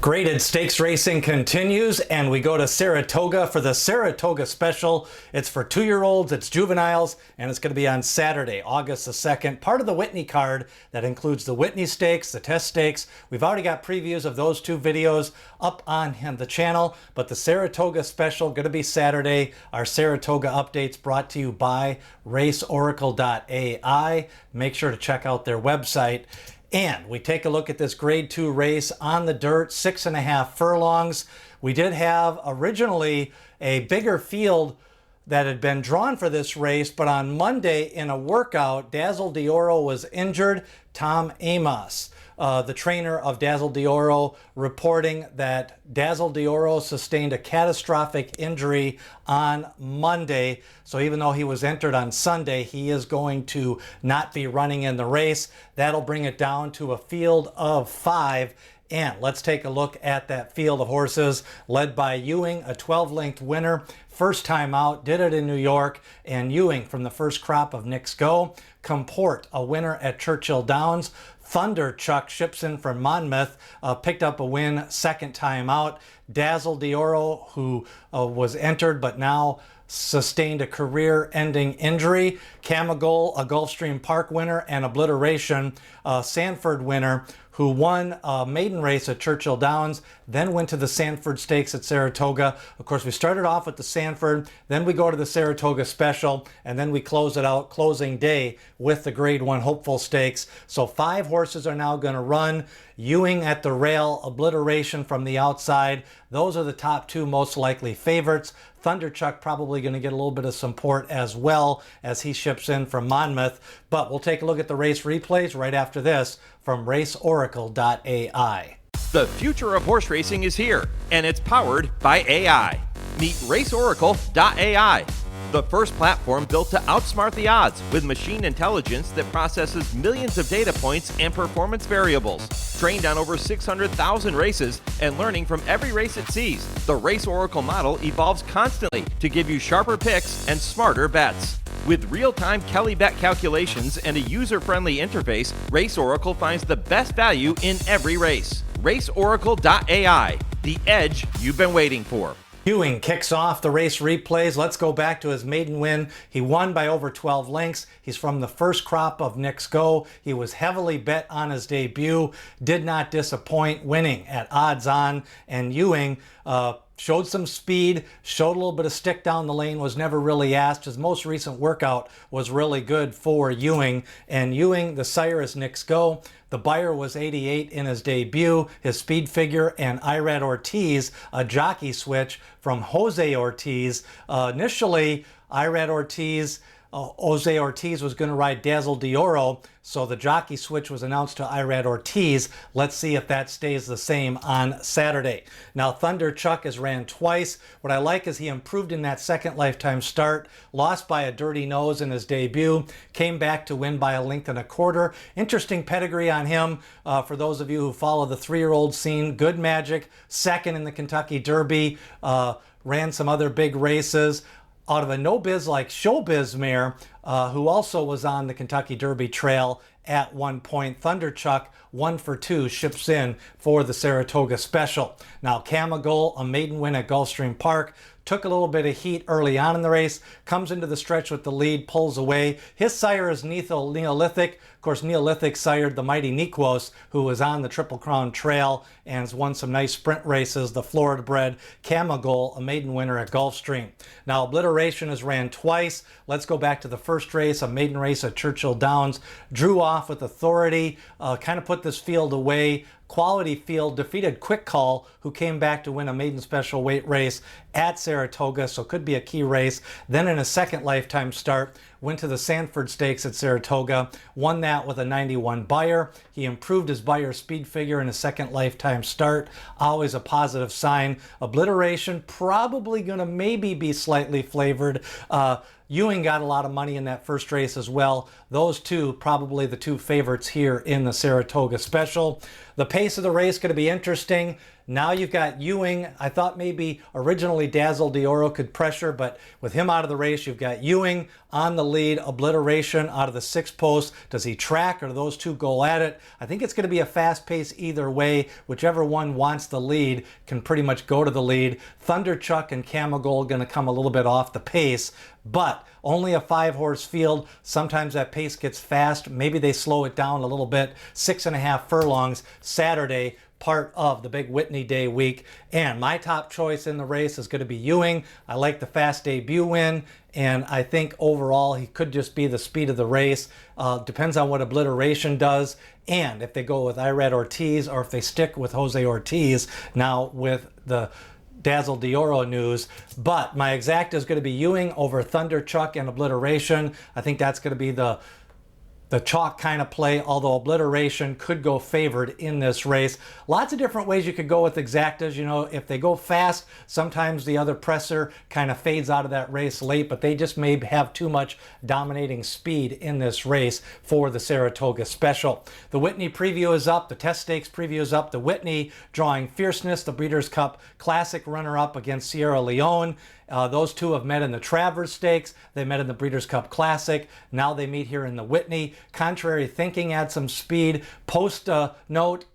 Graded stakes racing continues, and we go to Saratoga for the Saratoga Special. It's for 2-year-olds, it's juveniles, and it's going to be on Saturday, August the 2nd. Part of the Whitney card that includes the Whitney Stakes, the Test Stakes. We've already got previews of those two videos up on the channel, but the Saratoga Special going to be Saturday. Our Saratoga Updates brought to you by RaceOracle.AI. Make sure to check out their website. And we take a look at this grade 2 race on the dirt, 6.5 furlongs. We did have originally a bigger field that had been drawn for this race, but on Monday in a workout, Dazzle d'Oro was injured. Tom Amos, the trainer of Dazzle d'Oro, reporting that Dazzle d'Oro sustained a catastrophic injury on Monday. So even though he was entered on Sunday, he is going to not be running in the race. That'll bring it down to a field of 5. And let's take a look at that field of horses led by Ewing, a 12-length winner. First time out, did it in New York, and Ewing from the first crop of Knicks Go. Comport, a winner at Churchill Downs. Thunder Chuck ships in from Monmouth, picked up a win second time out. Dazzle d'Oro, who was entered but now sustained a career-ending injury. Camagol, a Gulfstream Park winner, and Obliteration, a Sanford winner, who won a maiden race at Churchill Downs, then went to the Sanford Stakes at Saratoga. Of course, we started off with the Sanford, then we go to the Saratoga Special, and then we close it out, closing day, with the Grade 1 Hopeful Stakes. So 5 horses are now going to run. Ewing at the rail, Obliteration from the outside. Those are the top 2 most likely favorites. Thunderchuck probably going to get a little bit of support as well as he ships in from Monmouth. But we'll take a look at the race replays right after this from RaceOracle.AI. The future of horse racing is here, and it's powered by AI. Meet RaceOracle.AI, the first platform built to outsmart the odds with machine intelligence that processes millions of data points and performance variables. Trained on over 600,000 races and learning from every race it sees, the Race Oracle model evolves constantly to give you sharper picks and smarter bets. With real-time Kelly bet calculations and a user-friendly interface, Race Oracle finds the best value in every race. RaceOracle.AI, the edge you've been waiting for. Ewing kicks off the race replays. Let's go back to his maiden win. He won by over 12 lengths. He's from the first crop of Knicks Go. He was heavily bet on his debut, did not disappoint, winning at odds on. And Ewing showed some speed, showed a little bit of stick down the lane, was never really asked. His most recent workout was really good for Ewing. And Ewing, the sire, is Knicks Go. The Beyer was 88 in his debut. His speed figure and Irad Ortiz, a jockey switch from Jose Ortiz. Initially, Irad Ortiz, Jose Ortiz was going to ride Dazzle d'Oro, so the jockey switch was announced to Irad Ortiz. Let's see if that stays the same on Saturday. Now, Thunder Chuck has ran twice. What I like is he improved in that second lifetime start, lost by a dirty nose in his debut, came back to win by a length and a quarter. Interesting pedigree on him for those of you who follow the 3-year-old scene. Good magic, second in the Kentucky Derby, ran some other big races. Out of a no-biz like Showbiz mare, who also was on the Kentucky Derby trail at one point. Thunderchuck, 1 for 2, ships in for the Saratoga Special. Now, Camagol, a maiden win at Gulfstream Park, took a little bit of heat early on in the race, comes into the stretch with the lead, pulls away. His sire is Neolithic. Of course, Neolithic sired the mighty Nikos, who was on the Triple Crown Trail and has won some nice sprint races. The Florida-bred Camagol, a maiden winner at Gulfstream. Now, Obliteration has ran twice. Let's go back to the first race, a maiden race at Churchill Downs. Drew off with authority, kind of put this field away. Quality field, defeated Quick Call, who came back to win a maiden special weight race at Saratoga, so could be a key race. Then in a second lifetime start, went to the Sanford Stakes at Saratoga, won that with a 91 Beyer. He improved his Beyer speed figure in a second lifetime start, always a positive sign. Obliteration, probably going to maybe be slightly flavored. Ewing got a lot of money in that first race as well. Those two, probably the 2 favorites here in the Saratoga Special. The pace of the race going to be interesting. Now you've got Ewing. I thought maybe originally Dazzle D'Oro could pressure, but with him out of the race, you've got Ewing on the lead, Obliteration out of the 6th post. Does he track or do those two go at it? I think it's going to be a fast pace either way. Whichever one wants the lead can pretty much go to the lead. Thunderchuck and Camagold going to come a little bit off the pace, but only a 5-horse field. Sometimes that pace gets fast. Maybe they slow it down a little bit. 6.5 furlongs Saturday, part of the big Whitney Day week. And my top choice in the race is going to be Ewing. I like the fast debut win, and I think overall he could just be the speed of the race. Depends on what Obliteration does, and if they go with Irad Ortiz or if they stick with Jose Ortiz now with the Dazzle D'Oro news. But my exact is going to be Ewing over Thunderchuck and Obliteration. I think that's going to be the chalk kind of play, although Obliteration could go favored in this race. Lots of different ways you could go with exactas. You know, if they go fast, sometimes the other presser kind of fades out of that race late, but they just may have too much dominating speed in this race for the Saratoga Special. The Whitney preview is up. The Test Stakes preview is up. The Whitney drawing Fierceness, the Breeders' Cup Classic runner-up against Sierra Leone. Those two have met in the Travers Stakes. They met in the Breeders' Cup Classic. Now they meet here in the Whitney. Contrary Thinking adds some speed. Post note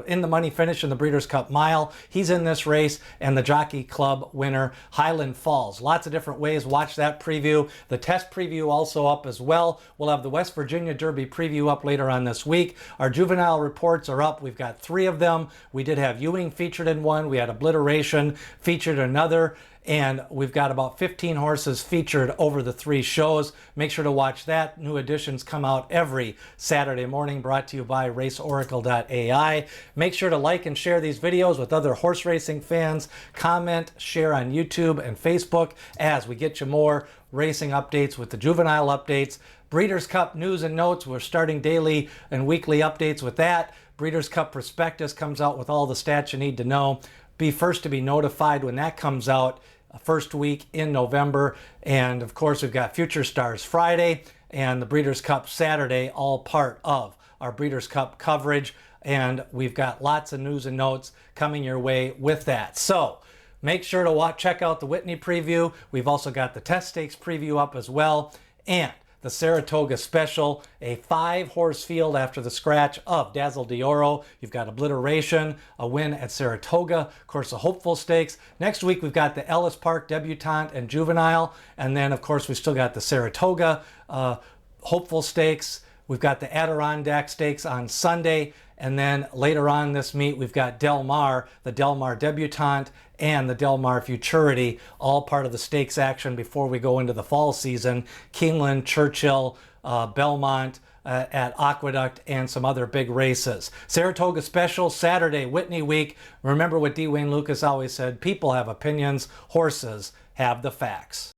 in the money finish in the Breeders' Cup Mile. He's in this race. And the Jockey Club winner, Highland Falls. Lots of different ways. Watch that preview. The test preview also up as well. We'll have the West Virginia Derby preview up later on this week. Our juvenile reports are up. We've got 3 of them. We did have Ewing featured in one. We had Obliteration featured another. And we've got about 15 horses featured over the 3 shows. Make sure to watch that. New editions come out every Saturday morning, brought to you by RaceOracle.AI. Make sure to like and share these videos with other horse racing fans. Comment, share on YouTube and Facebook as we get you more racing updates with the juvenile updates. Breeders' Cup news and notes. We're starting daily and weekly updates with that. Breeders' Cup Prospectus comes out with all the stats you need to know. Be first to be notified when that comes out. First week in November. And of course, we've got Future Stars Friday and the Breeders' Cup Saturday, all part of our Breeders' Cup coverage. And we've got lots of news and notes coming your way with that. So make sure to check out the Whitney preview. We've also got the Test Stakes preview up as well. And the Saratoga Special, a 5-horse field after the scratch of Dazzle D'Oro. You've got Obliteration, a win at Saratoga, of course the Hopeful Stakes. Next week we've got the Ellis Park Debutante and Juvenile, and then of course we still got the Saratoga Hopeful Stakes. We've got the Adirondack Stakes on Sunday, and then later on this meet we've got Del Mar, the Del Mar Debutante, and the Del Mar Futurity, all part of the stakes action before we go into the fall season. Keeneland, Churchill, Belmont at Aqueduct, and some other big races. Saratoga Special, Saturday, Whitney week. Remember what D. Wayne Lucas always said, people have opinions, horses have the facts.